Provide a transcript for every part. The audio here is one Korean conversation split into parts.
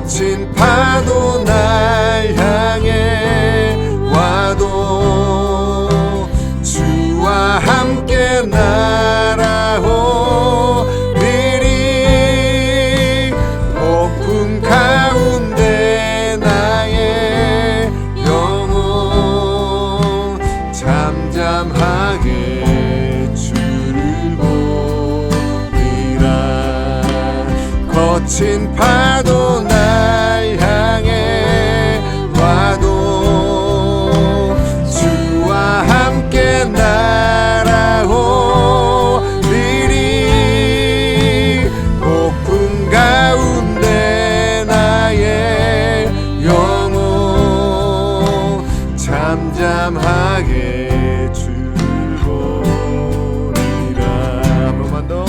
거친 파도 날 향해 와도 주와 함께 날아오리리. 폭풍 가운데 나의 영혼 잠잠하게 주를 보리라. 거친 파도 날 향해 와도 주와 함께 날아오리리. 폭풍 가운데 나의 영혼 잠잠하게 주를 보리라. 한 번만 더.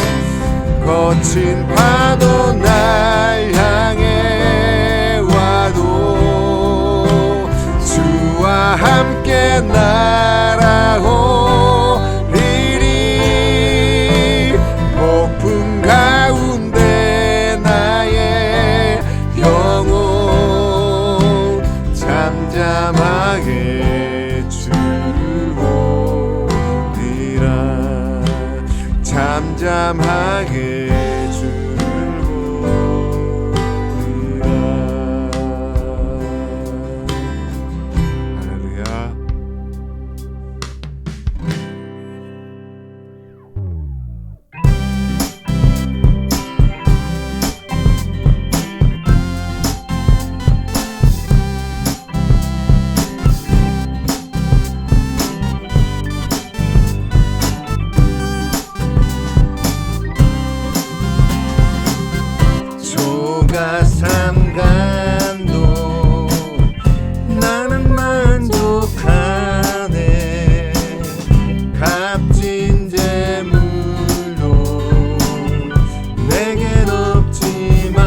거친 파도 날 향해 와도 주와 함께 날아오리리. 폭풍 가운데 나의 영혼 잠잠하게 주를 보리라. 잠잠하게 삼간도 나는 만족하네. 값진 재물도 내겐 없지만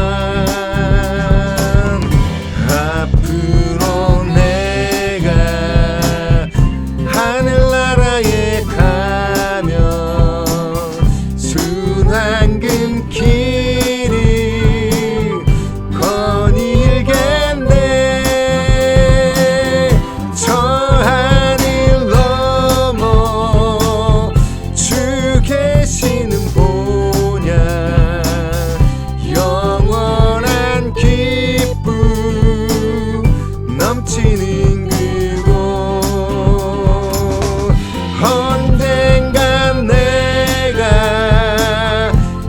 앞으로 내가 하늘나라에 가면 순환금 길이 넘치는 그곳. 언젠간 내가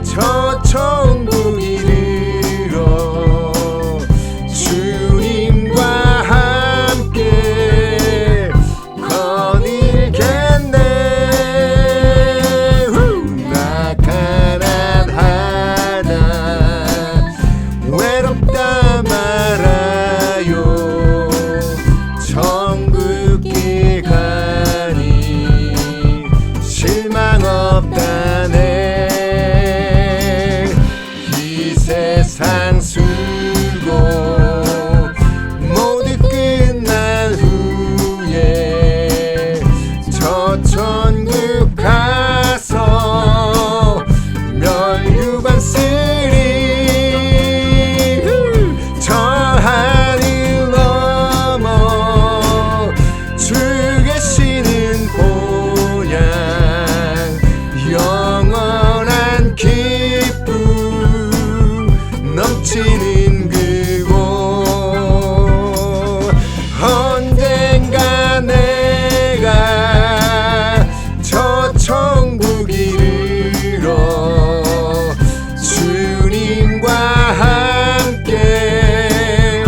저 천국 이르러 주님과 함께 거닐겠네. 나 가난하다 외롭다 말아요. 천국길 가니 실망 없다네. 이 세상 수고 모두 끝난 후에 저 천국 가서 멸류관 쓰리. 저 하늘 넘어 주 계시는 본향 영원한 기쁨 넘치는 그곳. 언젠가 내가 저 천국 이르러 주님과 함께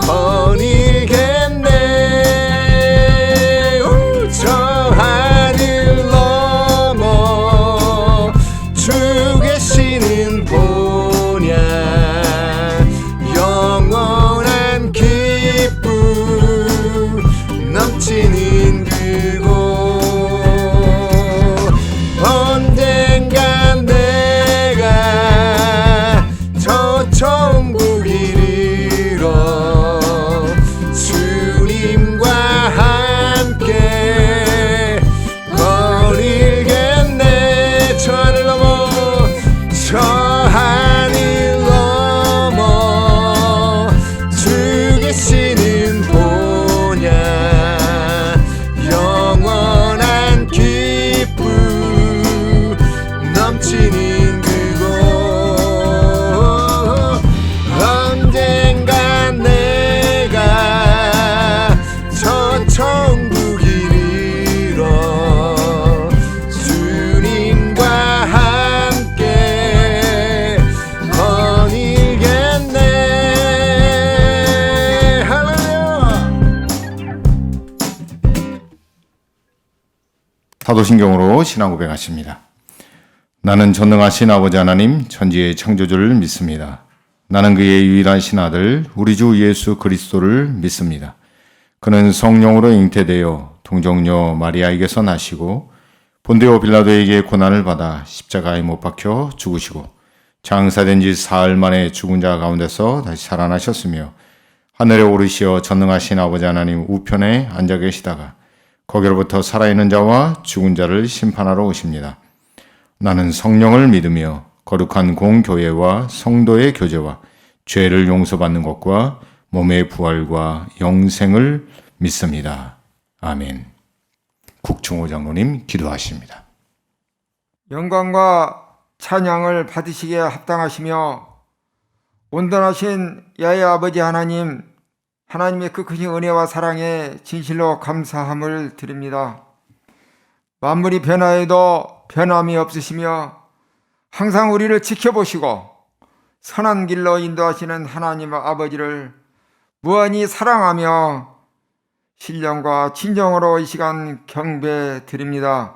거닐겠네. 저 하늘 넘어 주 계시는 본향 영원한 기쁨 넘치는 그곳. 언젠가 내가 저 천국 이르러 주님과 함께 거닐겠네. 저 하늘 넘어 저 하늘 넘어 사도신경으로 신앙 고백하십니다. 나는 전능하신 아버지 하나님 천지의 창조주를 믿습니다. 나는 그의 유일한 신아들 우리 주 예수 그리스도를 믿습니다. 그는 성령으로 잉태되어 동정녀 마리아에게서 나시고 본디오 빌라도에게 고난을 받아 십자가에 못 박혀 죽으시고 장사된 지 사흘 만에 죽은 자 가운데서 다시 살아나셨으며 하늘에 오르시어 전능하신 아버지 하나님 우편에 앉아 계시다가 거기로부터 살아있는 자와 죽은 자를 심판하러 오십니다. 나는 성령을 믿으며 거룩한 공교회와 성도의 교제와 죄를 용서받는 것과 몸의 부활과 영생을 믿습니다. 아멘. 국충호 장로님 기도하십니다. 영광과 찬양을 받으시기에 합당하시며 온전하신 야훼 아버지 하나님, 하나님의 그 크신 은혜와 사랑에 진실로 감사함을 드립니다. 만물이 변화해도 변함이 없으시며 항상 우리를 지켜보시고 선한 길로 인도하시는 하나님 아버지를 무한히 사랑하며 신령과 진정으로 이 시간 경배 드립니다.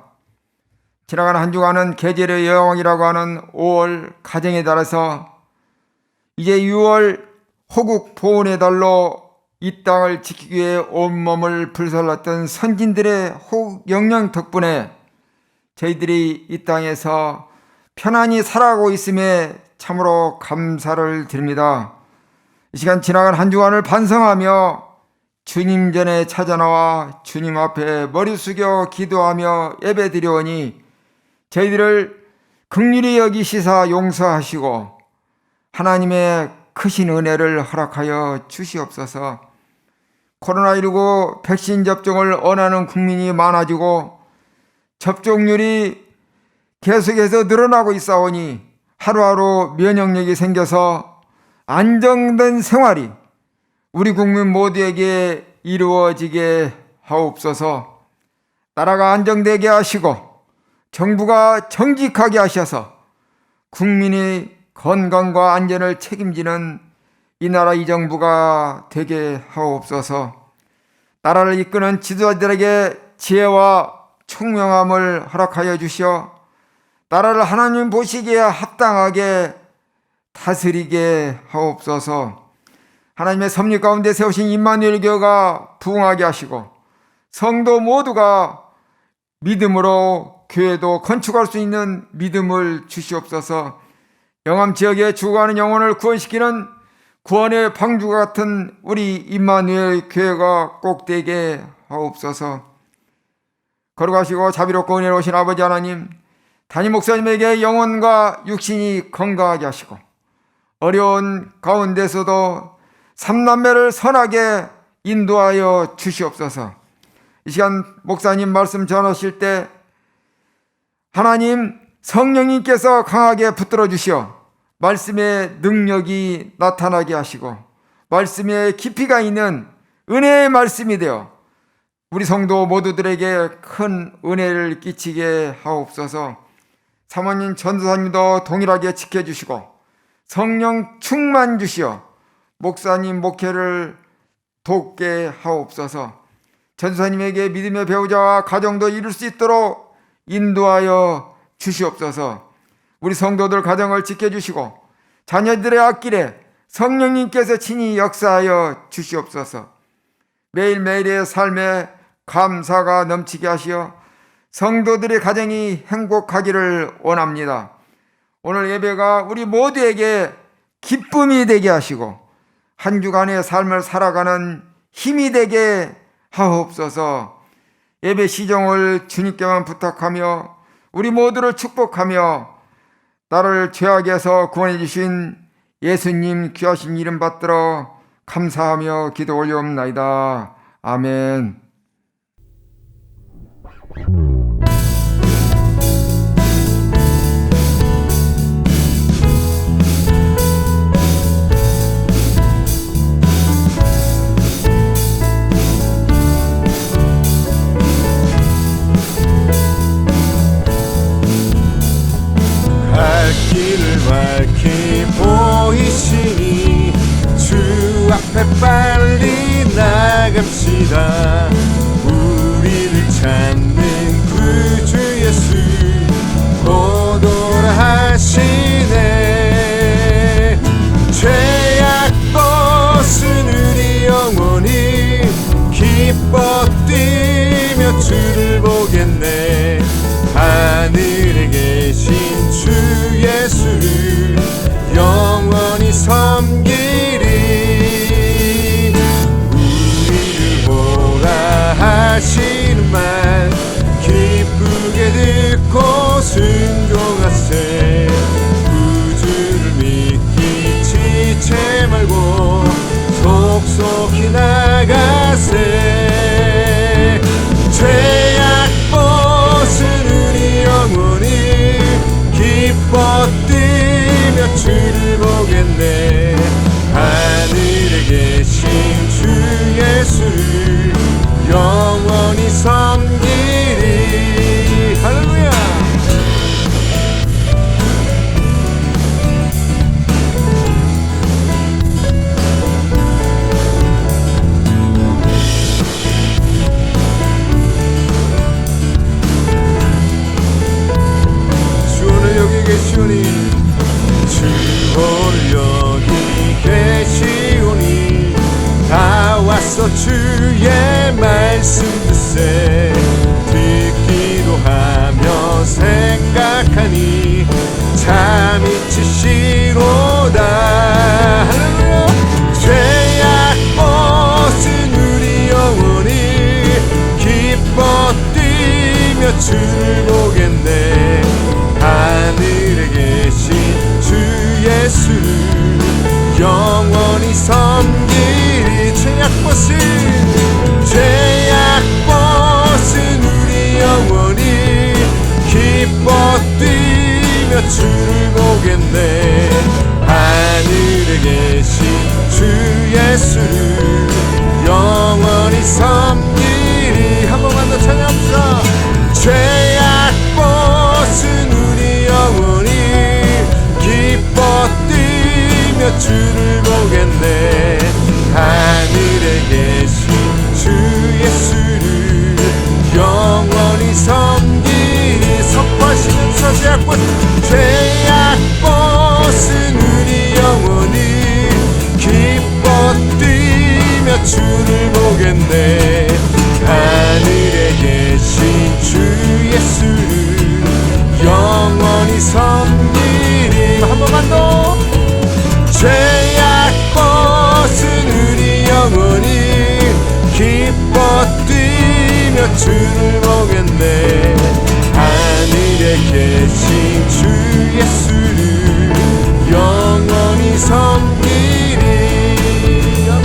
지나간 한 주간은 계절의 여왕이라고 하는 5월 가정의 달에서 이제 6월 호국 보훈의 달로 이 땅을 지키기 위해 온몸을 불살랐던 선진들의 호국 영령 덕분에 저희들이 이 땅에서 편안히 살아가고 있음에 참으로 감사를 드립니다. 이 시간 지나간 한 주간을 반성하며 주님 전에 찾아나와 주님 앞에 머리 숙여 기도하며 예배드리오니 저희들을 긍휼히 여기시사 용서하시고 하나님의 크신 은혜를 허락하여 주시옵소서. 코로나19 백신 접종을 원하는 국민이 많아지고 접종률이 계속해서 늘어나고 있사오니 하루하루 면역력이 생겨서 안정된 생활이 우리 국민 모두에게 이루어지게 하옵소서. 나라가 안정되게 하시고 정부가 정직하게 하셔서 국민이 건강과 안전을 책임지는 이 나라 이 정부가 되게 하옵소서. 나라를 이끄는 지도자들에게 지혜와 총명함을 허락하여 주시어 나라를 하나님 보시기에 합당하게 다스리게 하옵소서. 하나님의 섭리 가운데 세우신 임마누엘 교회가 부흥하게 하시고 성도 모두가 믿음으로 교회도 건축할 수 있는 믿음을 주시옵소서. 영암 지역에 죽어가는 영혼을 구원시키는 구원의 방주가 같은 우리 임마누엘 교회가 꼭 되게 하옵소서. 거룩하시고 자비롭고 은혜로우신 아버지 하나님, 담임 목사님에게 영혼과 육신이 건강하게 하시고 어려운 가운데서도 삼남매를 선하게 인도하여 주시옵소서. 이 시간 목사님 말씀 전하실 때 하나님 성령님께서 강하게 붙들어 주시어 말씀의 능력이 나타나게 하시고 말씀의 깊이가 있는 은혜의 말씀이 되어 우리 성도 모두들에게 큰 은혜를 끼치게 하옵소서. 사모님 전도사님도 동일하게 지켜주시고 성령 충만 주시어 목사님 목회를 돕게 하옵소서. 전도사님에게 믿음의 배우자와 가정도 이룰 수 있도록 인도하여 주시옵소서. 우리 성도들 가정을 지켜주시고 자녀들의 앞길에 성령님께서 친히 역사하여 주시옵소서. 매일매일의 삶에 감사가 넘치게 하시어 성도들의 가정이 행복하기를 원합니다. 오늘 예배가 우리 모두에게 기쁨이 되게 하시고 한 주간의 삶을 살아가는 힘이 되게 하옵소서. 예배 시종을 주님께만 부탁하며 우리 모두를 축복하며 나를 죄악에서 구원해 주신 예수님 귀하신 이름 받들어 감사하며 기도 올려옵나이다. 아멘. 갈 길을 밝히 보이시니 주 앞에 빨리 나갑시다. 주를 보겠네. 하늘에 계신 주 예수를 영원히 섬기리. 우리를 보라 하시는 말 기쁘게 듣고 순종하세. 구주를 믿기 지체 말고 속속히 나가세. 죄악 벗은 우리 영혼이 기뻐 뛰며 주를 보겠네. 하늘에 계신 주 예수를 영원히 섬기리. 할렐루야. 주오늘 여기 계시오니 주오늘 여기 계시오니 다 왔어 주의 말씀 듣세. 듣기도 하며 생각하니 참 이치시로다. 할렐루야. 죄악 벗은 우리 영혼이 기뻐 뛰며 주를 보겠네. 하늘에 계신 주 예수를 영원히 섬기리. 죄악 벗은 우리 영혼이 기뻐 뛰며 주를 보겠네. 하늘에 계신 주 예수를 영원히 섬기리. 한 번만 더 찬양합시다. 죄악 벗은 우리 영혼이 기뻐 뛰며 주를 보겠네. 하늘에 계신 주 예수를 영원히 섬기리. 선포하시면서 죄악 벗은 우리 영혼이 기뻐 뛰며 주를 보겠네. 하늘에 계신 주 예수를 영원히 섬기리. 한 번만 더. 죄악 벗은 우리 영혼이 기뻐 뛰며 주를 보겠네. 하늘에 계신 주 예수를 영원히 섬기리. 아멘.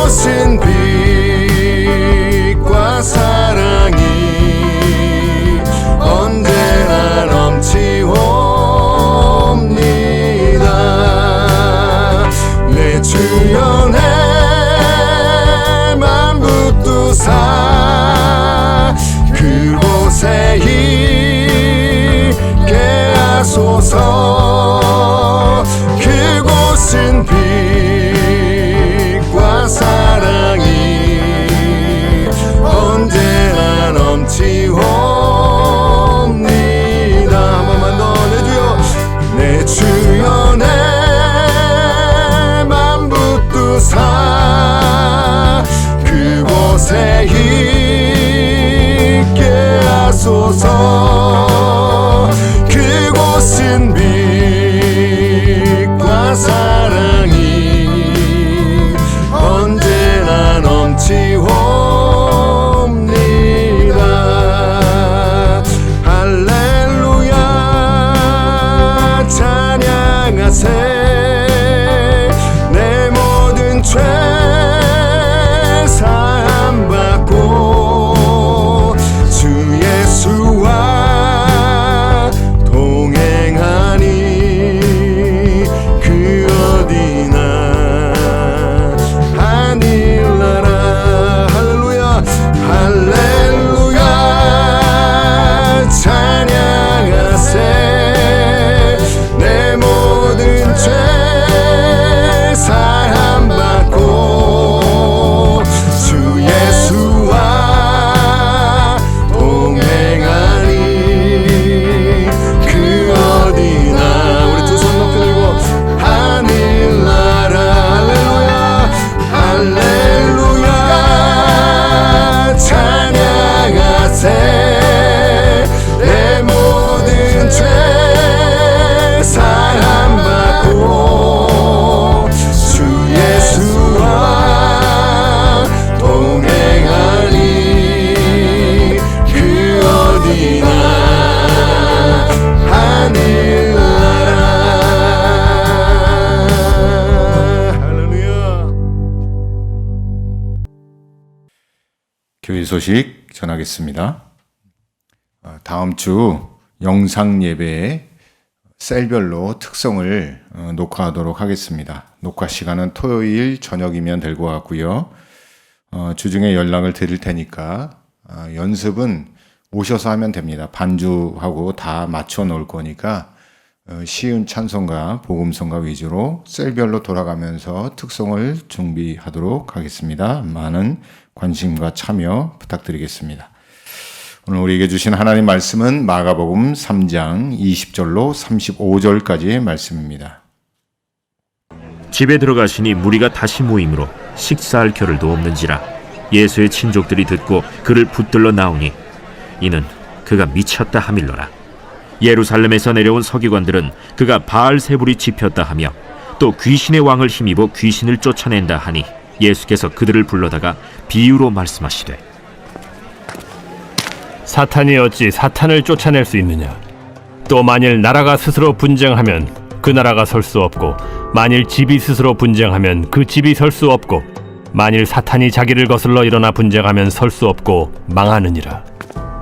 그곳은 빛과 사랑이 언제나 넘치옵니다. 내 주연의 만붙두사 그곳에 있게 하소서. 그곳은 빛과 사랑이 언제나 넘치옵니다. 한 번만 더 내 주연의 만붙두사 그곳에 있게 하소서. 그곳은 빛과 사랑이 언제나 넘치옵니다. 할렐루야 찬양하세. 내 모든 죄 사함받고 주 예수와 동행하니 그 어디나 하늘나라. 할렐루야 할렐루야 찬양하세. 내 모든 죄 사함받고 주 예수와 동행하니 그 어디나. 우리 두 손 높이 들고 하늘나라. 할렐루야 할렐루야 찬양하세. 내 모든 죄 사함받고 주 예수와 동행하니 그 어디나 하늘나라. 할렐루야. 교회 소식 전하겠습니다. 다음 주 영상 예배에 셀별로 특성을 녹화하도록 하겠습니다. 녹화 시간은 토요일 저녁이면 될 것 같고요. 주중에 연락을 드릴 테니까 연습은 오셔서 하면 됩니다. 반주하고 다 맞춰 놓을 거니까 쉬운 찬송가, 복음성가 위주로 셀별로 돌아가면서 특성을 준비하도록 하겠습니다. 많은 관심과 참여 부탁드리겠습니다. 오늘 우리에게 주신 하나님 말씀은 마가복음 3장 20절로 35절까지의 말씀입니다. 집에 들어가시니 무리가 다시 모임으로 식사할 겨를도 없는지라. 예수의 친족들이 듣고 그를 붙들러 나오니 이는 그가 미쳤다 하밀러라. 예루살렘에서 내려온 서기관들은 그가 바알세불이 집혔다 하며 또 귀신의 왕을 힘입어 귀신을 쫓아낸다 하니 예수께서 그들을 불러다가 비유로 말씀하시되 사탄이 어찌 사탄을 쫓아낼 수 있느냐? 또 만일 나라가 스스로 분쟁하면 그 나라가 설 수 없고, 만일 집이 스스로 분쟁하면 그 집이 설 수 없고, 만일 사탄이 자기를 거슬러 일어나 분쟁하면 설 수 없고 망하느니라.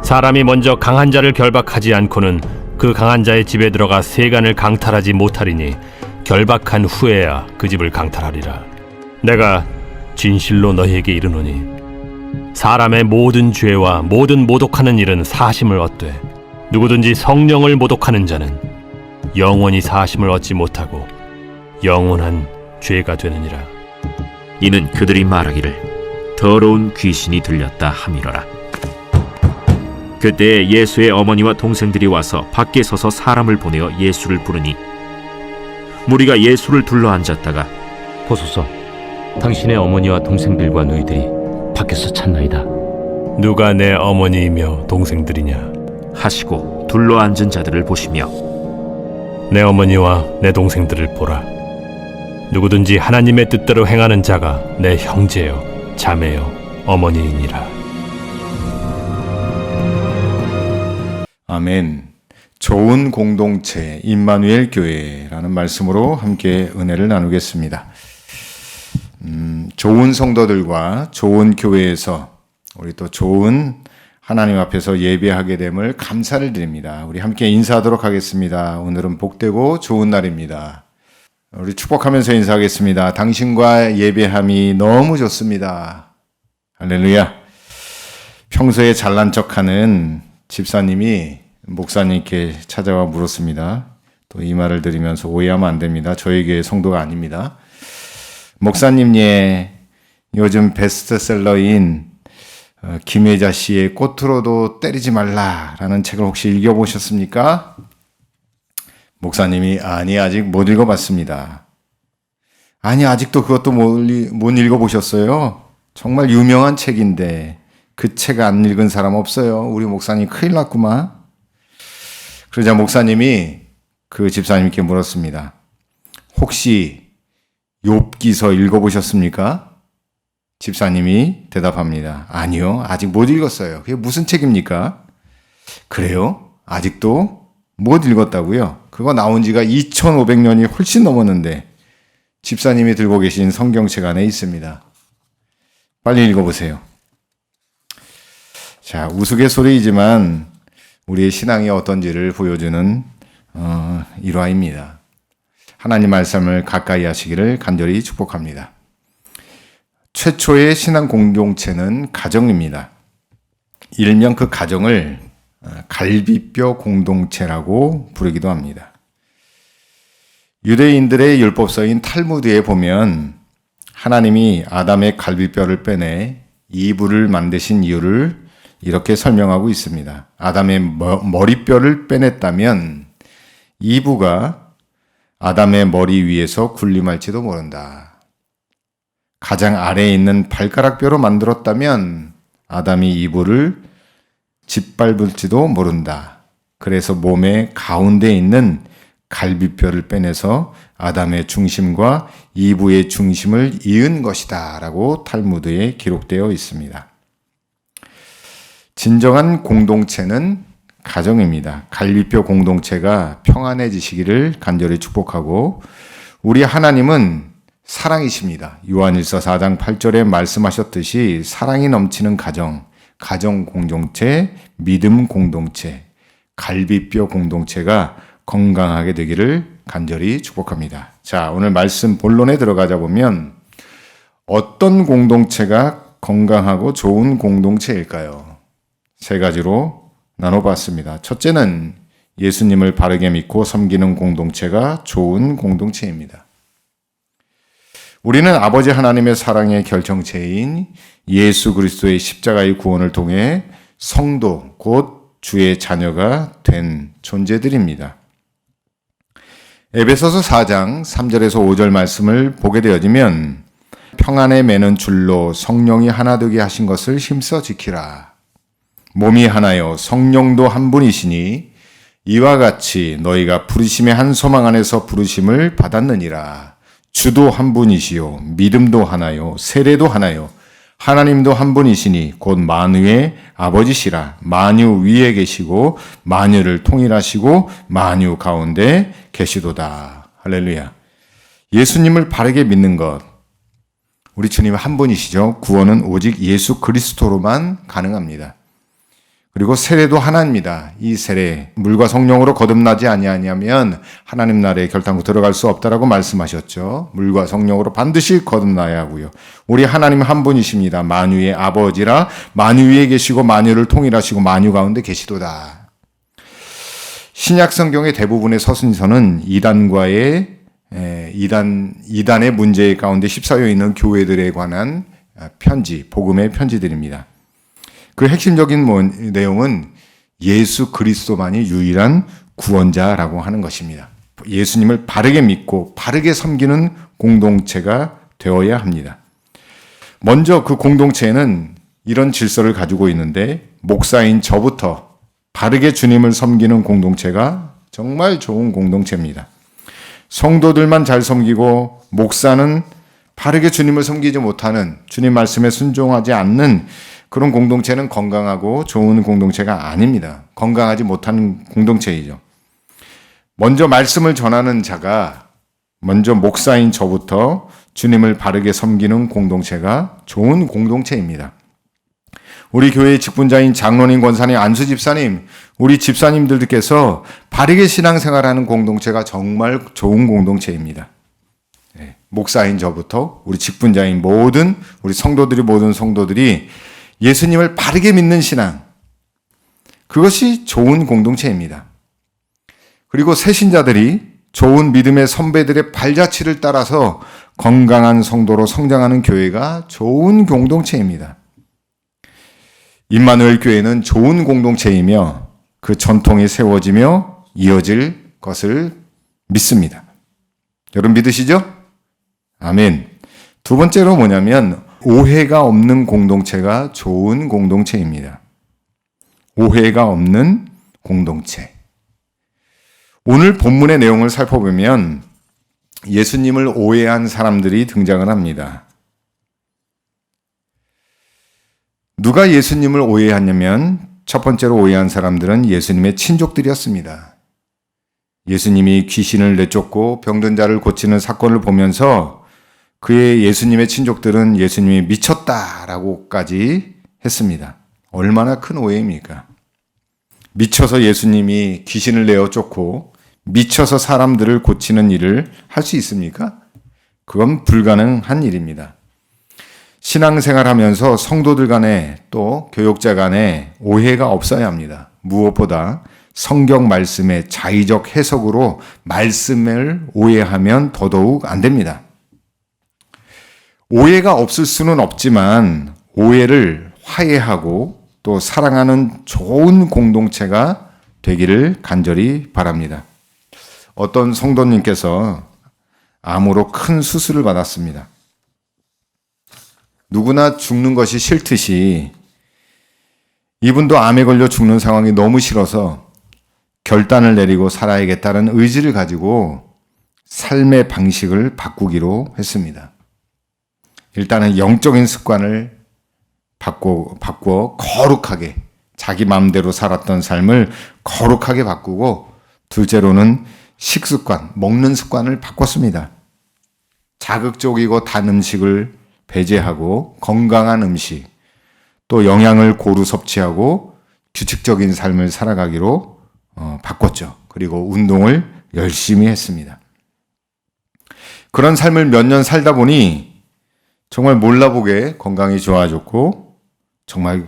사람이 먼저 강한 자를 결박하지 않고는 그 강한 자의 집에 들어가 세간을 강탈하지 못하리니 결박한 후에야 그 집을 강탈하리라. 내가 진실로 너희에게 이르노니 사람의 모든 죄와 모든 모독하는 일은 사심을 얻되 누구든지 성령을 모독하는 자는 영원히 사심을 얻지 못하고 영원한 죄가 되느니라. 이는 그들이 말하기를 더러운 귀신이 들렸다 함이로라. 그때 예수의 어머니와 동생들이 와서 밖에 서서 사람을 보내어 예수를 부르니 무리가 예수를 둘러 앉았다가 보소서, 당신의 어머니와 동생들과 너희들이 밖에서 찾나이다. 누가 내 어머니이며 동생들이냐? 하시고 둘러 앉은 자들을 보시며 내 어머니와 내 동생들을 보라. 누구든지 하나님의 뜻대로 행하는 자가 내 형제요 자매요 어머니이니라. 아멘. 좋은 공동체 임마누엘 교회라는 말씀으로 함께 은혜를 나누겠습니다. 좋은 성도들과 좋은 교회에서 우리 또 좋은 하나님 앞에서 예배하게 됨을 감사를 드립니다. 우리 함께 인사하도록 하겠습니다. 오늘은 복되고 좋은 날입니다. 우리 축복하면서 인사하겠습니다. 당신과 예배함이 너무 좋습니다. 할렐루야. 평소에 잘난 척하는 집사님이 목사님께 찾아와 물었습니다. 또 이 말을 드리면서 오해하면 안 됩니다. 저희 교회 성도가 아닙니다. 목사님, 요즘 베스트셀러인 김혜자 씨의 꽃으로도 때리지 말라라는 책을 혹시 읽어보셨습니까? 목사님이 아니, 아직 못 읽어봤습니다. 아니, 아직도 그것도 못 읽어보셨어요? 정말 유명한 책인데 그 책 안 읽은 사람 없어요. 우리 목사님 큰일 났구만. 그러자 목사님이 그 집사님께 물었습니다. 혹시 욥기서 읽어보셨습니까? 집사님이 대답합니다. 아니요, 아직 못 읽었어요. 그게 무슨 책입니까? 그래요? 아직도 못 읽었다고요? 그거 나온 지가 2500년이 훨씬 넘었는데 집사님이 들고 계신 성경책 안에 있습니다. 빨리 읽어보세요. 자, 우스갯소리이지만 우리의 신앙이 어떤지를 보여주는 일화입니다. 하나님 말씀을 가까이 하시기를 간절히 축복합니다. 최초의 신앙 공동체는 가정입니다. 일명 그 가정을 갈비뼈 공동체라고 부르기도 합니다. 유대인들의 율법서인 탈무드에 보면 하나님이 아담의 갈비뼈를 빼내 이브를 만드신 이유를 이렇게 설명하고 있습니다. 아담의 머리뼈를 빼냈다면 이브가 아담의 머리 위에서 군림할지도 모른다. 가장 아래에 있는 발가락뼈로 만들었다면 아담이 이브를 짓밟을지도 모른다. 그래서 몸의 가운데 있는 갈비뼈를 빼내서 아담의 중심과 이브의 중심을 이은 것이다 라고 탈무드에 기록되어 있습니다. 진정한 공동체는 가정입니다. 갈비뼈 공동체가 평안해지시기를 간절히 축복하고, 우리 하나님은 사랑이십니다. 요한일서 4장 8절에 말씀하셨듯이 사랑이 넘치는 가정 공동체, 믿음 공동체, 갈비뼈 공동체가 건강하게 되기를 간절히 축복합니다. 자, 오늘 말씀 본론에 들어가자 보면 어떤 공동체가 건강하고 좋은 공동체일까요? 세 가지로 나눠봤습니다. 첫째는 예수님을 바르게 믿고 섬기는 공동체가 좋은 공동체입니다. 우리는 아버지 하나님의 사랑의 결정체인 예수 그리스도의 십자가의 구원을 통해 성도, 곧 주의 자녀가 된 존재들입니다. 에베소서 4장 3절에서 5절 말씀을 보게 되어지면 평안에 매는 줄로 성령이 하나 되게 하신 것을 힘써 지키라. 몸이 하나요 성령도 한 분이시니 이와 같이 너희가 부르심의 한 소망 안에서 부르심을 받았느니라. 주도 한 분이시요 믿음도 하나요 세례도 하나요 하나님도 한 분이시니 곧 만유의 아버지시라. 만유 위에 계시고 만유를 통일하시고 만유 가운데 계시도다. 할렐루야. 예수님을 바르게 믿는 것, 우리 주님 한 분이시죠. 구원은 오직 예수 그리스도로만 가능합니다. 그리고 세례도 하나입니다. 이 세례, 물과 성령으로 거듭나지 아니하면 하나님 나라에 결단코 들어갈 수 없다라고 말씀하셨죠. 물과 성령으로 반드시 거듭나야 하고요. 우리 하나님 한 분이십니다. 만유의 아버지라. 만유 위에 계시고 만유를 통일하시고 만유 가운데 계시도다. 신약 성경의 대부분의 서신서는 이단의 문제 가운데 휩싸여 있는 교회들에 관한 편지, 복음의 편지들입니다. 그 핵심적인 내용은 예수 그리스도만이 유일한 구원자라고 하는 것입니다. 예수님을 바르게 믿고 바르게 섬기는 공동체가 되어야 합니다. 먼저 그 공동체에는 이런 질서를 가지고 있는데, 목사인 저부터 바르게 주님을 섬기는 공동체가 정말 좋은 공동체입니다. 성도들만 잘 섬기고 목사는 바르게 주님을 섬기지 못하는, 주님 말씀에 순종하지 않는 그런 공동체는 건강하고 좋은 공동체가 아닙니다. 건강하지 못하는 공동체이죠. 먼저 말씀을 전하는 자가, 먼저 목사인 저부터 주님을 바르게 섬기는 공동체가 좋은 공동체입니다. 우리 교회의 직분자인 장로님, 권사님, 안수 집사님, 우리 집사님들께서 바르게 신앙생활하는 공동체가 정말 좋은 공동체입니다. 목사인 저부터 우리 직분자인 모든 우리 모든 성도들이 예수님을 바르게 믿는 신앙, 그것이 좋은 공동체입니다. 그리고 새신자들이 좋은 믿음의 선배들의 발자취를 따라서 건강한 성도로 성장하는 교회가 좋은 공동체입니다. 임마누엘 교회는 좋은 공동체이며 그 전통이 세워지며 이어질 것을 믿습니다. 여러분 믿으시죠? 아멘. 두 번째로 뭐냐면 오해가 없는 공동체가 좋은 공동체입니다. 오해가 없는 공동체. 오늘 본문의 내용을 살펴보면 예수님을 오해한 사람들이 등장을 합니다. 누가 예수님을 오해하냐면 첫 번째로 오해한 사람들은 예수님의 친족들이었습니다. 예수님이 귀신을 내쫓고 병든 자를 고치는 사건을 보면서 그의 예수님의 친족들은 예수님이 미쳤다라고까지 했습니다. 얼마나 큰 오해입니까? 미쳐서 예수님이 귀신을 내어 쫓고 미쳐서 사람들을 고치는 일을 할 수 있습니까? 그건 불가능한 일입니다. 신앙생활하면서 성도들 간에 또 교육자 간에 오해가 없어야 합니다. 무엇보다 성경 말씀의 자의적 해석으로 말씀을 오해하면 더더욱 안 됩니다. 오해가 없을 수는 없지만 오해를 화해하고 또 사랑하는 좋은 공동체가 되기를 간절히 바랍니다. 어떤 성도님께서 암으로 큰 수술을 받았습니다. 누구나 죽는 것이 싫듯이 이분도 암에 걸려 죽는 상황이 너무 싫어서 결단을 내리고 살아야겠다는 의지를 가지고 삶의 방식을 바꾸기로 했습니다. 일단은 영적인 습관을 바꾸어 거룩하게 자기 마음대로 살았던 삶을 거룩하게 바꾸고 둘째로는 식습관, 먹는 습관을 바꿨습니다. 자극적이고 단 음식을 배제하고 건강한 음식, 또 영양을 고루 섭취하고 규칙적인 삶을 살아가기로 바꿨죠. 그리고 운동을 열심히 했습니다. 그런 삶을 몇 년 살다 보니 정말 몰라보게 건강이 좋아졌고 정말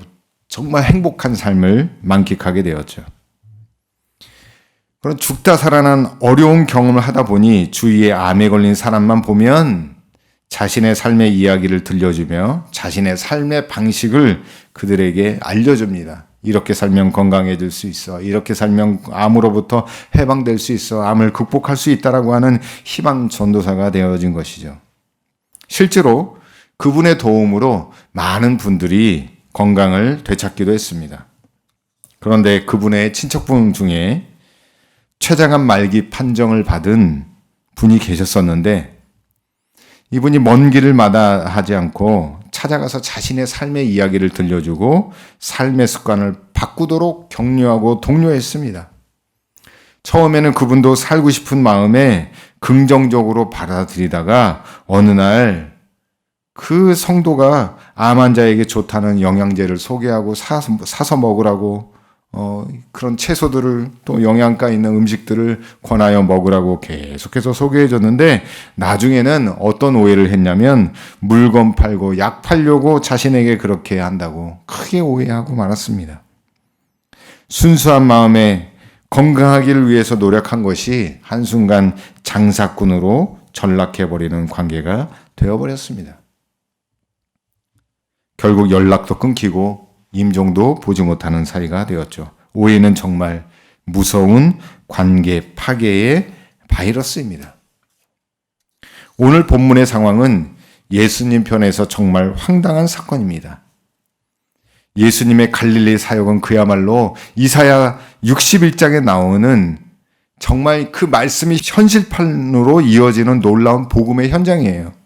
행복한 삶을 만끽하게 되었죠. 그런 죽다 살아난 어려운 경험을 하다 보니 주위에 암에 걸린 사람만 보면 자신의 삶의 이야기를 들려주며 자신의 삶의 방식을 그들에게 알려줍니다. 이렇게 살면 건강해질 수 있어. 이렇게 살면 암으로부터 해방될 수 있어. 암을 극복할 수 있다라고 하는 희망 전도사가 되어진 것이죠. 실제로 그분의 도움으로 많은 분들이 건강을 되찾기도 했습니다. 그런데 그분의 친척분 중에 췌장암 말기 판정을 받은 분이 계셨었는데 이분이 먼 길을 마다하지 않고 찾아가서 자신의 삶의 이야기를 들려주고 삶의 습관을 바꾸도록 격려하고 독려했습니다. 처음에는 그분도 살고 싶은 마음에 긍정적으로 받아들이다가 어느 날 그 성도가 암 환자에게 좋다는 영양제를 소개하고 사서 먹으라고 그런 채소들을 또 영양가 있는 음식들을 권하여 먹으라고 계속해서 소개해 줬는데 나중에는 어떤 오해를 했냐면 물건 팔고 약 팔려고 자신에게 그렇게 한다고 크게 오해하고 말았습니다. 순수한 마음에 건강하기를 위해서 노력한 것이 한순간 장사꾼으로 전락해버리는 관계가 되어버렸습니다. 결국 연락도 끊기고 임종도 보지 못하는 사이가 되었죠. 오해는 정말 무서운 관계 파괴의 바이러스입니다. 오늘 본문의 상황은 예수님 편에서 정말 황당한 사건입니다. 예수님의 갈릴리 사역은 그야말로 이사야 61장에 나오는 정말 그 말씀이 현실판으로 이어지는 놀라운 복음의 현장이에요.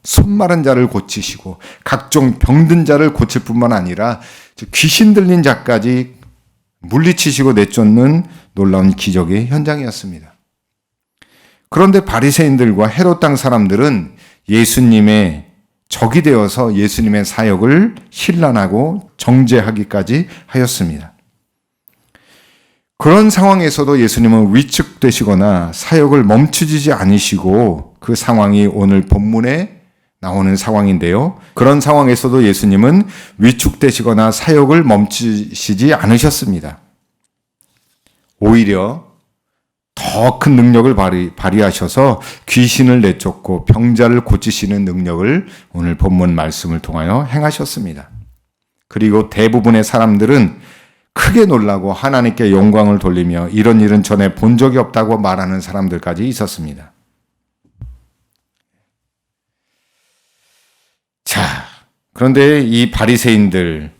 손 마른 자를 고치시고 각종 병든 자를 고칠 뿐만 아니라 귀신 들린 자까지 물리치시고 내쫓는 놀라운 기적의 현장이었습니다. 그런데 바리새인들과 헤롯 땅 사람들은 예수님의 적이 되어서 예수님의 사역을 hir난하고 정죄하기까지 하였습니다. 그런 상황에서도 예수님은 위축되시거나 사역을 멈추지 않으시고 그 상황이 오늘 본문에 나오는 상황인데요. 그런 상황에서도 예수님은 위축되시거나 사역을 멈추시지 않으셨습니다. 오히려 더 큰 능력을 발휘하셔서 귀신을 내쫓고 병자를 고치시는 능력을 오늘 본문 말씀을 통하여 행하셨습니다. 그리고 대부분의 사람들은 크게 놀라고 하나님께 영광을 돌리며 이런 일은 전에 본 적이 없다고 말하는 사람들까지 있었습니다. 자, 그런데 이 바리새인들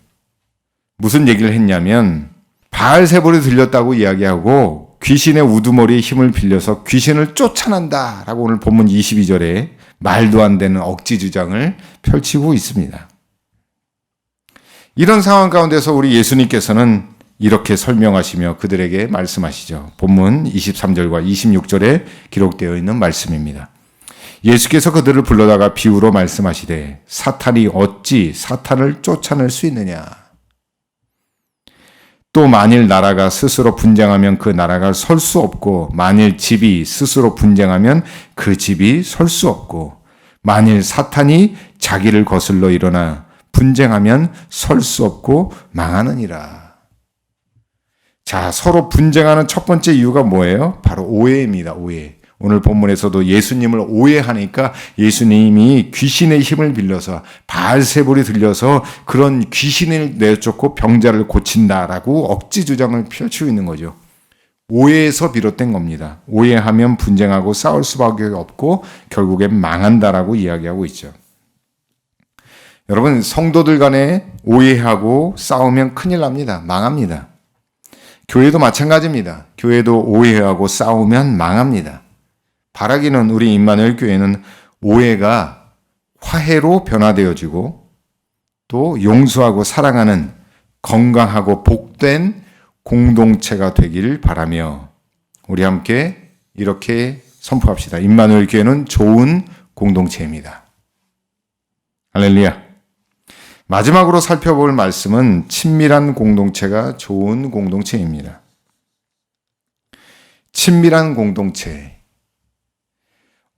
무슨 얘기를 했냐면 바알세불이 들렸다고 이야기하고 귀신의 우두머리에 힘을 빌려서 귀신을 쫓아낸다라고 오늘 본문 22절에 말도 안 되는 억지 주장을 펼치고 있습니다. 이런 상황 가운데서 우리 예수님께서는 이렇게 설명하시며 그들에게 말씀하시죠. 본문 23절과 26절에 기록되어 있는 말씀입니다. 예수께서 그들을 불러다가 비유로 말씀하시되 사탄이 어찌 사탄을 쫓아낼 수 있느냐. 또 만일 나라가 스스로 분쟁하면 그 나라가 설 수 없고 만일 집이 스스로 분쟁하면 그 집이 설 수 없고 만일 사탄이 자기를 거슬러 일어나 분쟁하면 설 수 없고 망하느니라. 자, 서로 분쟁하는 첫 번째 이유가 뭐예요? 바로 오해입니다. 오해. 오늘 본문에서도 예수님을 오해하니까 예수님이 귀신의 힘을 빌려서 바알세불이 들려서 그런 귀신을 내쫓고 병자를 고친다라고 억지 주장을 펼치고 있는 거죠. 오해에서 비롯된 겁니다. 오해하면 분쟁하고 싸울 수밖에 없고 결국엔 망한다라고 이야기하고 있죠. 여러분, 성도들 간에 오해하고 싸우면 큰일 납니다. 망합니다. 교회도 마찬가지입니다. 교회도 오해하고 싸우면 망합니다. 바라기는 우리 임마누엘 교회는 오해가 화해로 변화되어지고 또 용서하고 사랑하는 건강하고 복된 공동체가 되길 바라며 우리 함께 이렇게 선포합시다. 임마누엘 교회는 좋은 공동체입니다. 할렐루야. 마지막으로 살펴볼 말씀은 친밀한 공동체가 좋은 공동체입니다. 친밀한 공동체.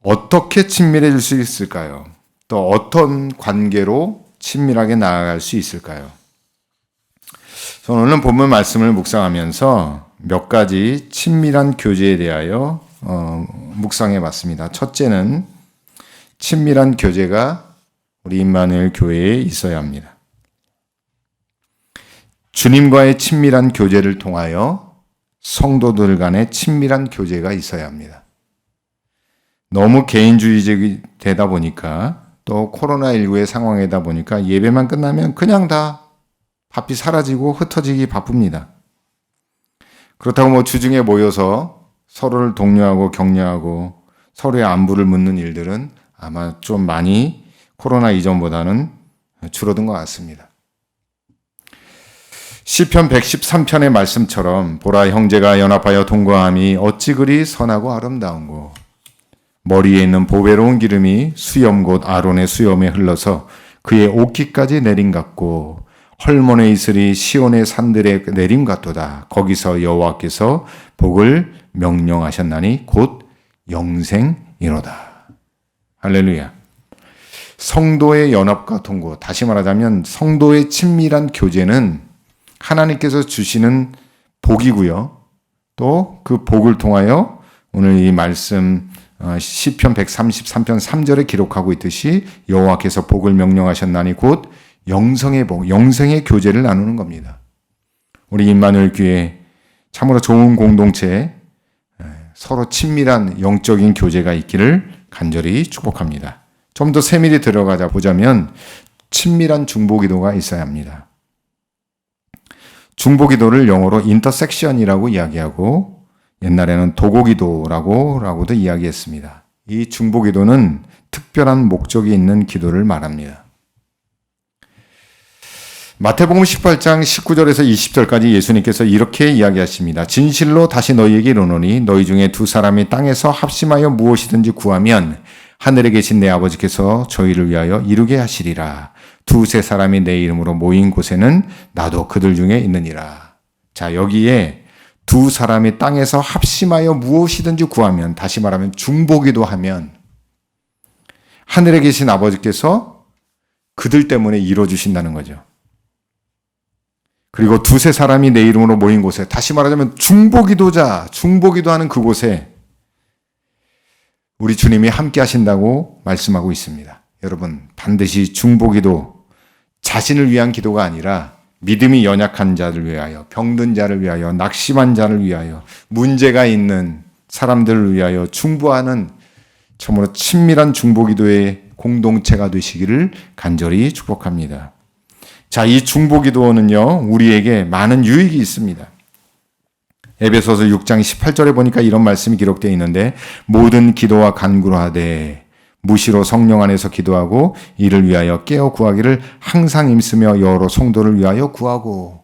어떻게 친밀해질 수 있을까요? 또 어떤 관계로 친밀하게 나아갈 수 있을까요? 저는 오늘 본문 말씀을 묵상하면서 몇 가지 친밀한 교제에 대하여 묵상해 봤습니다. 첫째는 친밀한 교제가 우리 임마누엘 교회에 있어야 합니다. 주님과의 친밀한 교제를 통하여 성도들 간의 친밀한 교제가 있어야 합니다. 너무 개인주의적이 되다 보니까 또 코로나19의 상황이다 보니까 예배만 끝나면 그냥 다 바삐 사라지고 흩어지기 바쁩니다. 그렇다고 뭐 주중에 모여서 서로를 독려하고 격려하고 서로의 안부를 묻는 일들은 아마 좀 많이 코로나 이전보다는 줄어든 것 같습니다. 시편 113편의 말씀처럼 보라 형제가 연합하여 동거함이 어찌 그리 선하고 아름다운고 머리에 있는 보배로운 기름이 수염 곧 아론의 수염에 흘러서 그의 옷깃까지 내림 같고 헐몬의 이슬이 시온의 산들에 내림 같도다. 거기서 여호와께서 복을 명령하셨나니 곧 영생이로다. 할렐루야. 성도의 연합과 동거, 다시 말하자면 성도의 친밀한 교제는 하나님께서 주시는 복이고요. 또 그 복을 통하여 오늘 이 말씀 시편 133편 3절에 기록하고 있듯이 여호와께서 복을 명령하셨나니 곧 영생의 복, 영생의 교제를 나누는 겁니다. 우리 임마누엘 교회 참으로 좋은 공동체, 서로 친밀한 영적인 교제가 있기를 간절히 축복합니다. 좀 더 세밀히 들어가자 보자면 친밀한 중보기도가 있어야 합니다. 중보기도를 영어로 인터섹션이라고 이야기하고 옛날에는 도고기도라고도 이야기했습니다. 이 중보기도는 특별한 목적이 있는 기도를 말합니다. 마태복음 18장 19절에서 20절까지 예수님께서 이렇게 이야기하십니다. 진실로 다시 너희에게 이르노니 너희 중에 두 사람이 땅에서 합심하여 무엇이든지 구하면 하늘에 계신 내 아버지께서 저희를 위하여 이루게 하시리라. 두세 사람이 내 이름으로 모인 곳에는 나도 그들 중에 있느니라. 자, 여기에 두 사람이 땅에서 합심하여 무엇이든지 구하면, 다시 말하면 중보기도 하면 하늘에 계신 아버지께서 그들 때문에 이루어주신다는 거죠. 그리고 두세 사람이 내 이름으로 모인 곳에, 다시 말하자면 중보기도자, 중보기도하는 그곳에 우리 주님이 함께 하신다고 말씀하고 있습니다. 여러분, 반드시 중보기도, 자신을 위한 기도가 아니라 믿음이 연약한 자를 위하여, 병든 자를 위하여, 낙심한 자를 위하여, 문제가 있는 사람들을 위하여 중보하는 참으로 친밀한 중보기도의 공동체가 되시기를 간절히 축복합니다. 자, 이 중보기도는요, 우리에게 많은 유익이 있습니다. 에베소서 6장 18절에 보니까 이런 말씀이 기록되어 있는데, 모든 기도와 간구로 하되 무시로 성령 안에서 기도하고 이를 위하여 깨어 구하기를 항상 힘쓰며 여러 성도를 위하여 구하고.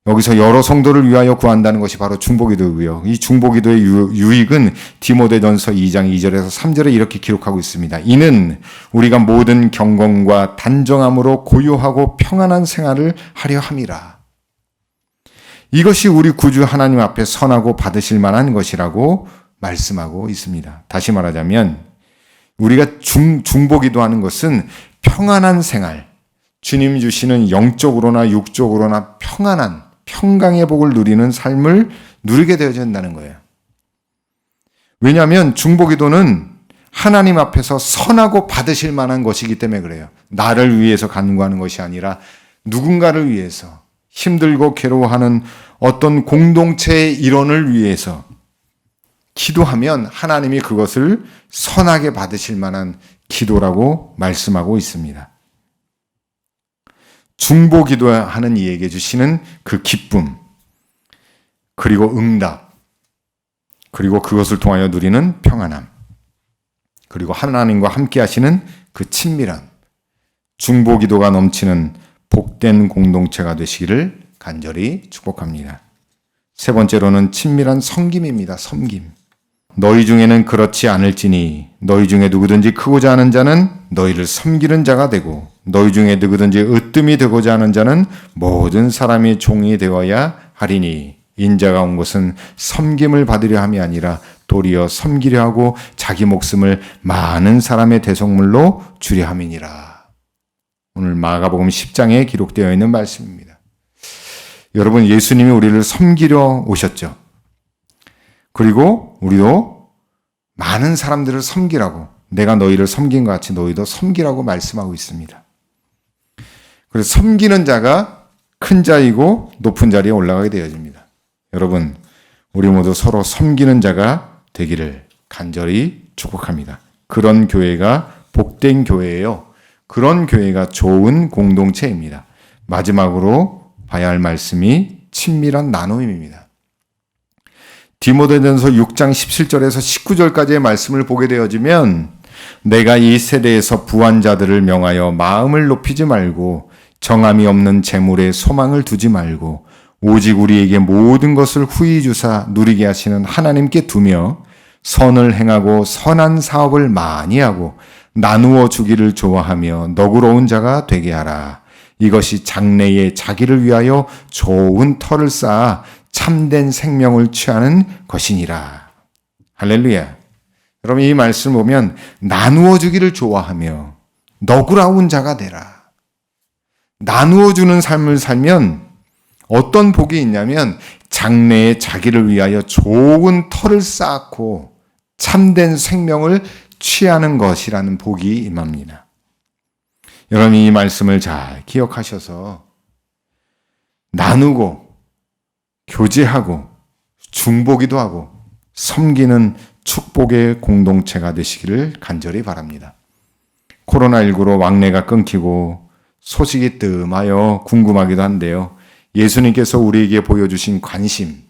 여기서 여러 성도를 위하여 구한다는 것이 바로 중보기도이고요. 이 중보기도의 유익은 디모데전서 2장 2절에서 3절에 이렇게 기록하고 있습니다. 이는 우리가 모든 경건과 단정함으로 고요하고 평안한 생활을 하려 함이라. 이것이 우리 구주 하나님 앞에 선하고 받으실 만한 것이라고 말씀하고 있습니다. 다시 말하자면 우리가 중보기도하는 것은 평안한 생활, 주님 주시는 영적으로나 육적으로나 평안한, 평강의 복을 누리는 삶을 누리게 되어진다는 거예요. 왜냐하면 중보기도는 하나님 앞에서 선하고 받으실 만한 것이기 때문에 그래요. 나를 위해서 간구하는 것이 아니라 누군가를 위해서, 힘들고 괴로워하는 어떤 공동체의 일원을 위해서 기도하면 하나님이 그것을 선하게 받으실 만한 기도라고 말씀하고 있습니다. 중보기도하는 이에게 주시는 그 기쁨, 그리고 응답, 그리고 그것을 통하여 누리는 평안함, 그리고 하나님과 함께 하시는 그 친밀함, 중보기도가 넘치는 복된 공동체가 되시기를 간절히 축복합니다. 세 번째로는 친밀한 섬김입니다. 섬김. 너희 중에는 그렇지 않을지니 너희 중에 누구든지 크고자 하는 자는 너희를 섬기는 자가 되고 너희 중에 누구든지 으뜸이 되고자 하는 자는 모든 사람이 종이 되어야 하리니 인자가 온 것은 섬김을 받으려 함이 아니라 도리어 섬기려 하고 자기 목숨을 많은 사람의 대속물로 주려 함이니라. 오늘 마가복음 10장에 기록되어 있는 말씀입니다. 여러분, 예수님이 우리를 섬기려 오셨죠. 그리고 우리도 많은 사람들을 섬기라고, 내가 너희를 섬긴 것 같이 너희도 섬기라고 말씀하고 있습니다. 그래서 섬기는 자가 큰 자이고 높은 자리에 올라가게 되어집니다. 여러분, 우리 모두 서로 섬기는 자가 되기를 간절히 축복합니다. 그런 교회가 복된 교회예요. 그런 교회가 좋은 공동체입니다. 마지막으로 봐야 할 말씀이 친밀한 나눔입니다. 디모데전서 6장 17절에서 19절까지의 말씀을 보게 되어지면 내가 이 세대에서 부한 자들을 명하여 마음을 높이지 말고 정함이 없는 재물에 소망을 두지 말고 오직 우리에게 모든 것을 후히 주사 누리게 하시는 하나님께 두며 선을 행하고 선한 사업을 많이 하고 나누어 주기를 좋아하며 너그러운 자가 되게 하라. 이것이 장래에 자기를 위하여 좋은 터를 쌓아 참된 생명을 취하는 것이니라. 할렐루야. 여러분, 이 말씀 보면 나누어 주기를 좋아하며 너그러운 자가 되라. 나누어 주는 삶을 살면 어떤 복이 있냐면 장래에 자기를 위하여 좋은 터를 쌓고 참된 생명을 취하는 것이라는 복이 임합니다. 여러분, 이 말씀을 잘 기억하셔서 나누고 교제하고 중보기도 하고 섬기는 축복의 공동체가 되시기를 간절히 바랍니다. 코로나19로 왕래가 끊기고 소식이 뜸하여 궁금하기도 한데요. 예수님께서 우리에게 보여주신 관심,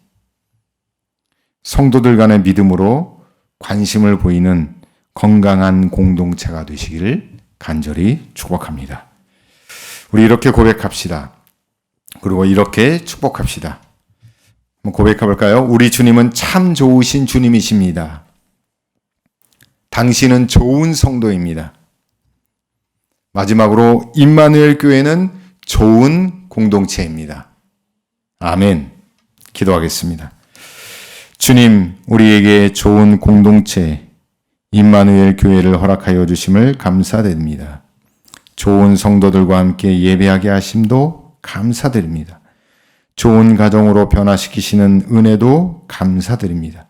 성도들 간의 믿음으로 관심을 보이는 건강한 공동체가 되시기를 간절히 축복합니다. 우리 이렇게 고백합시다. 그리고 이렇게 축복합시다. 한번 고백해 볼까요? 우리 주님은 참 좋으신 주님이십니다. 당신은 좋은 성도입니다. 마지막으로 임마누엘 교회는 좋은 공동체입니다. 아멘. 기도하겠습니다. 주님, 우리에게 좋은 공동체 임마누엘 교회를 허락하여 주심을 감사드립니다. 좋은 성도들과 함께 예배하게 하심도 감사드립니다. 좋은 가정으로 변화시키시는 은혜도 감사드립니다.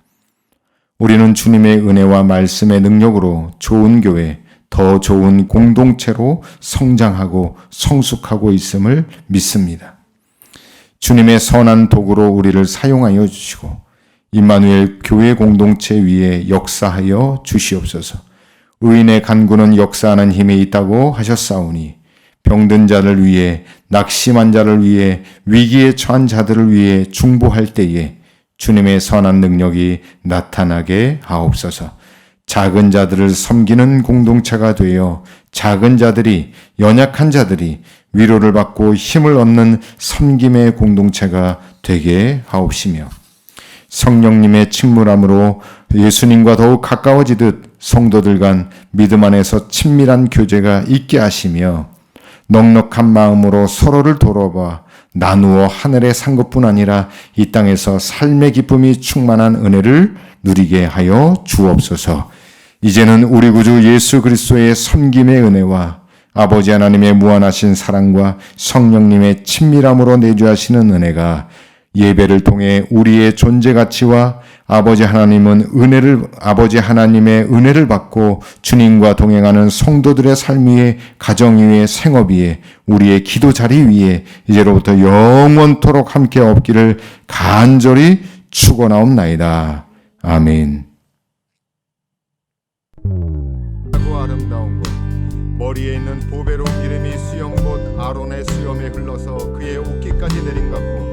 우리는 주님의 은혜와 말씀의 능력으로 좋은 교회, 더 좋은 공동체로 성장하고 성숙하고 있음을 믿습니다. 주님의 선한 도구로 우리를 사용하여 주시고 임마누엘 교회 공동체 위에 역사하여 주시옵소서. 의인의 간구는 역사하는 힘이 있다고 하셨사오니 병든 자를 위해, 낙심한 자를 위해, 위기에 처한 자들을 위해 중보할 때에 주님의 선한 능력이 나타나게 하옵소서. 작은 자들을 섬기는 공동체가 되어 작은 자들이, 연약한 자들이 위로를 받고 힘을 얻는 섬김의 공동체가 되게 하옵시며 성령님의 침몰함으로 예수님과 더욱 가까워지듯 성도들 간 믿음 안에서 친밀한 교제가 있게 하시며 넉넉한 마음으로 서로를 돌아봐 나누어 하늘에 산 것뿐 아니라 이 땅에서 삶의 기쁨이 충만한 은혜를 누리게 하여 주옵소서. 이제는 우리 구주 예수 그리스도의 섬김의 은혜와 아버지 하나님의 무한하신 사랑과 성령님의 친밀함으로 내주하시는 은혜가 예배를 통해 우리의 존재 가치와 아버지 하나님의 은혜를 받고 주님과 동행하는 성도들의 삶 위에, 가정 위에, 생업 위에, 우리의 기도 자리 위에 이제로부터 영원토록 함께 없기를 간절히 축원하옵나이다. 아멘. 아름다운 곳, 머리에 있는 보배로 기름이 수염곧 아론의 수염에 흘러서 그의 옷깃까지 내린 같고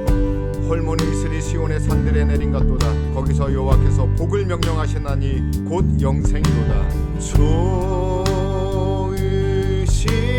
헐몬 이슬이 시온의 산들에 내린 같도다. 거기서 여호와께서 복을 명령하시나니 곧 영생이로다. 좋으신